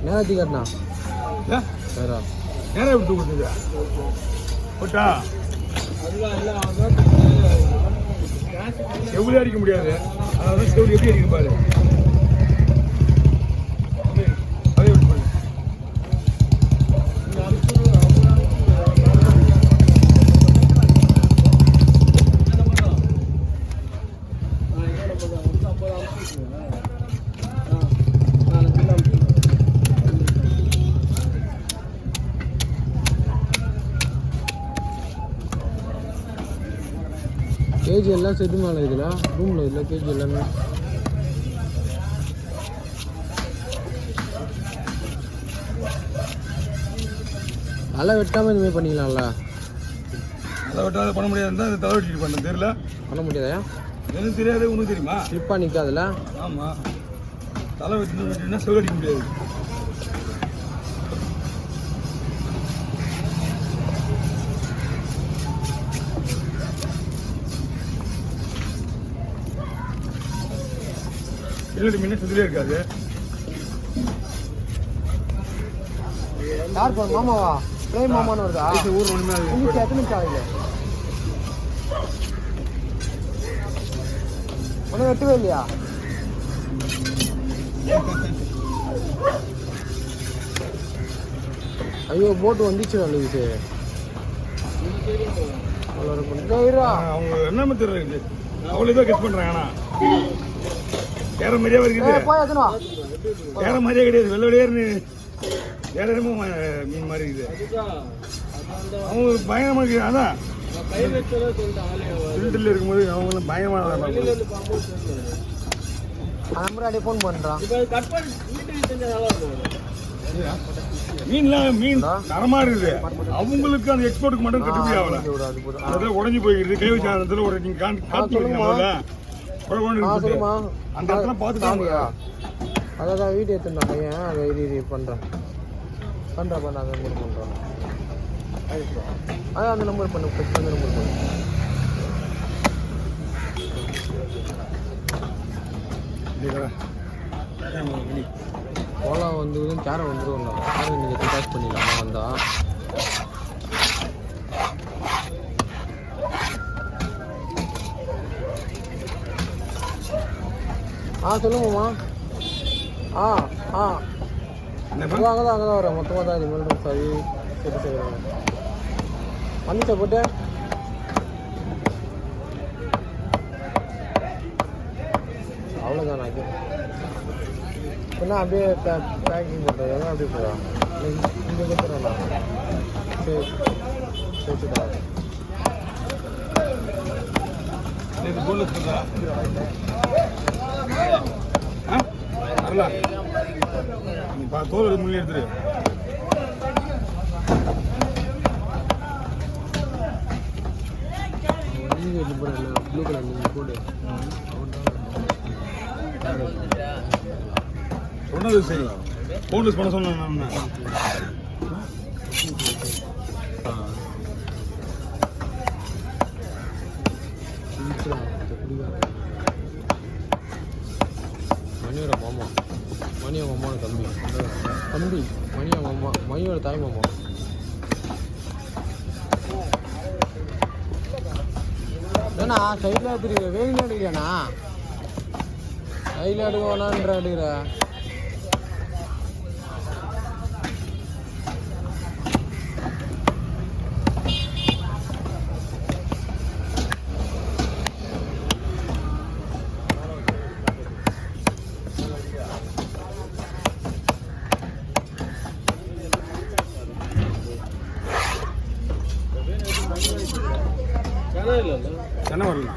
நேரத்தி கட்டினா நேரம் விட்டு கொடுத்துங்க போட்டா செவ்வளி அடிக்க முடியாது. அதனால செவ்வளி எப்படி அடிக்கும் பாரு. அதே விட்டு பாரு. கேஜி எல்லாம் செட்டு மேலே இருக்குல்ல ரூமில் இல்லை கேஜி எல்லாமே நல்லா வெட்டாமல் இதுமாதிரி பண்ணிக்கலாம்ல. நல்லா வெட்டாத பண்ண முடியாதுன்னு தான் தலை வெட்டிட்டு பண்ண தெரியல. பண்ண முடியாதா? எனக்கு தெரியாது. உனக்கு தெரியுமா? ஸ்லிப்பாக நிற்காதுல்ல. ஆமாம், தலை வெட்டினா செவ் அடிக்க முடியாது. இல்லை முன்ன சுதிலே இருக்காது. யார் போன மாமாவா? பிரேம் மாமான்னு வருதா? ஊர் ஒன்றுமே இன்னைக்கு எத்தனை நிமிஷம் ஆகுது? ஒன்றும் வெட்டவே இல்லையா? ஐயோ போட்டு வந்துச்சு அழுகுது. அவங்க என்ன தெரியுது அவ்வளோதான் கெஸ் பண்ணுறாங்க. ஆனால் வேற மாதிரியா இருக்குது. வேற மாதிரியே கிடையாது. வெள்ளை வெளியேறு வேற என்னமோ மீன் மாதிரி இருக்குது. அவங்க பயங்கரமா இருக்குது. அதான் ஃபில்டர்ல இருக்கும்போது அவங்களும் பயங்கரமான ஃபோன் பண்றான். மீன்லாம் மீன் தரமா இருக்குது. அவங்களுக்கு அந்த எக்ஸ்போர்ட்டுக்கு மட்டும் கட்டுப்படி ஆகல. அதெல்லாம் உடஞ்சி போயிருக்குது. கை வச்ச இடத்துல ஒரு நீங்க காட்டுறீங்க அந்த இடத்துல பார்த்துட்டாங்க. அதான் வீடியோ எடுத்துருந்தா பையன். அதை இது பண்ணுறேன் அந்த நம்பர் பண்ணுறான். அதான் அந்த நம்பர் பண்ணு. ஃபஸ்ட் அந்த நம்பர் பண்ணு. ஓலா வந்து கேரை வந்துடும். கேரை நீங்கள் கான்டாக்ட் பண்ணிடலாமா வந்தா? சொல்லுங்கம்மா. அங்கதான் வரேன். மொத்தமாக தான் இது மாதிரி சரி சரி சரி வந்துச்சா போட்டு அவ்வளோதான். என்ன அப்படியே பேக்கிங் பண்ணுறது அப்படியே போகிறேன். இங்கே கொடுத்துறேன். சரி சரி தோல் முள்ளி எடுத்துரு. ப்ளூ கலர் நீங்கள் போடு. சொன்னது சரி. போன்லெஸ் பண்ண சொன்னேன். மணியோட மாமா, மணியோட மாமாவோட தம்பி மணியோட மாமா, மணியோட தாய் மாமா. ஏண்ணா சைடில் எடுத்துருக்கிற வெயில் எடுக்கிறேண்ணா. சைடில் எடுக்க வேணான்ற எடுக்கிற. சென்னை வரல.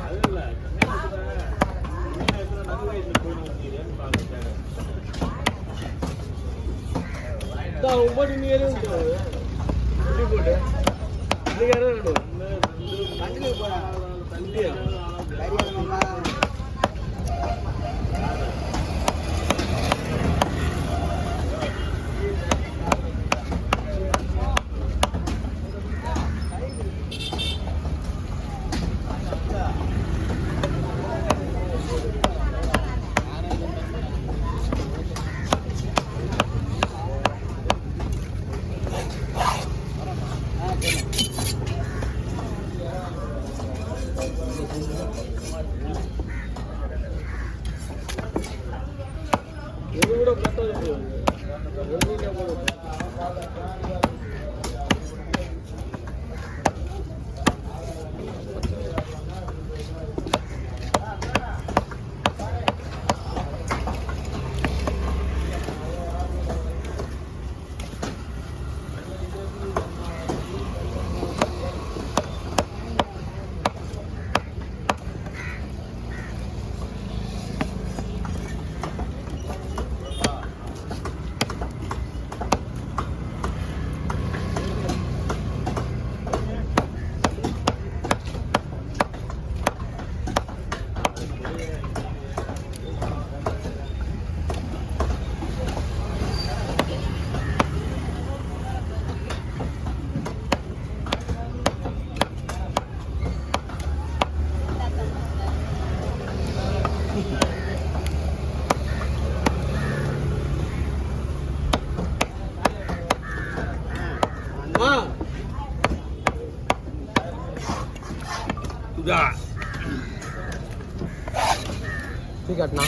டீ காட்டினா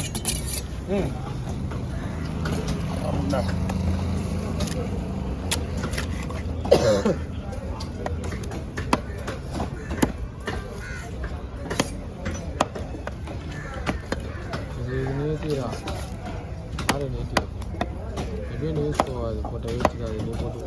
இது நீட்டிடா ஆறு நீட்டி எப்படியும் நியூஸ் போகாது போட்ட வச்சுக்காது நீ போட்டு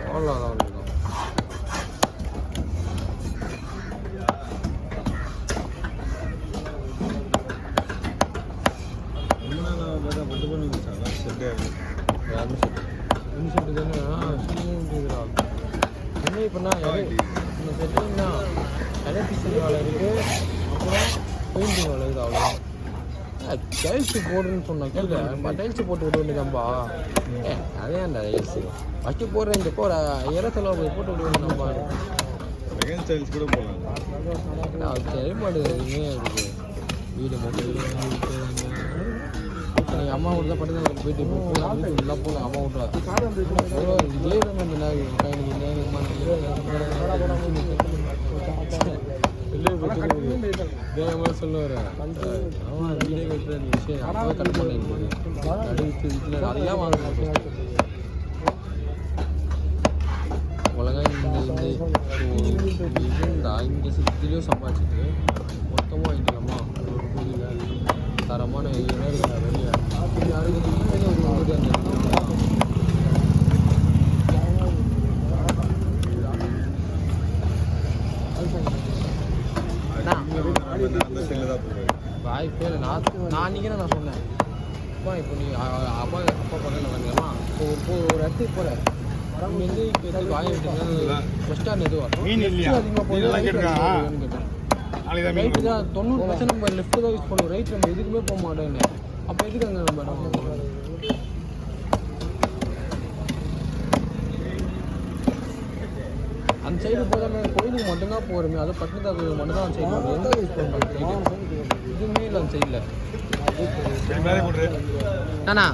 அவ்வளோதான் என்ன இப்போனா இந்த செட்டிங்னா எலக்ட்ரிசிட்டி வேலை இருக்குது அப்புறம் பெயிண்டிங் வேலை இருக்குது அவ்வளோதான் டைல்ஸு போடுன்னு சொன்னேன் கேள்வி டைல்ஸு போட்டு விட வேண்டியதான்பா அதேன்டா டைல்ஸு ஃபஸ்ட்டு போடுற இந்த போகிற இடத்துல போய் போட்டு விட வேண்டியதான்பா டைல்ஸ் கூட போகலாம் செயல்பாடு எதுவுமே இருக்குது வீடு மட்டும் எங்கள் அம்மா வீட்டு தான் பட்டு போயிட்டு வீட்டு ஃபுல்லாக போகலாம் அம்மா வீட்டில் இதே தான் இந்த நேரம் சொல்லுவார் அவன் வீடே கட்டுற விஷயம் அப்பவே கட் பண்ண நடுவில் அதெல்லாம் வாங்க ஒழுங்காக இங்கே சுற்றிலையும் சம்பாதிச்சிட்டு மொத்தமாக வாங்கிக்கலாமா அது ஒரு புதியில் தரமான வெளியே யாருக்கு ஒரு வாய்ப்பே இல்லை நான் அன்றைக்கி நான் சொன்னேன் அப்பா இப்போ நீ அப்பா பக்கத்தில் வாங்கலாமா இப்போ ஒரு இடத்துக்கு போகிற இங்கேருந்து இப்போ எதுக்கு வாங்கி விட்டீங்கன்னா பஸ் ஸ்டாண்ட் எதுவும் அதிகமாக போய் கேட்டேன் ரைட்டு தான் 90% நம்ம லெஃப்ட்டு தான் யூஸ் பண்ணுவோம் ரைட் நம்ம எதுக்குமே போக மாட்டோன்னு அப்போ எதுக்கு அங்கே நம்ம அந்த சைடு போதாம கோயிலுக்கு மட்டும்தான் போகிறோமே அது பட்டினத்தா கோயிலுக்கு மட்டும்தான் அந்த சைடு எந்த யூஸ் பண்ணுறோம் எதுவுமே இல்லை அந்த சைடில் அண்ணா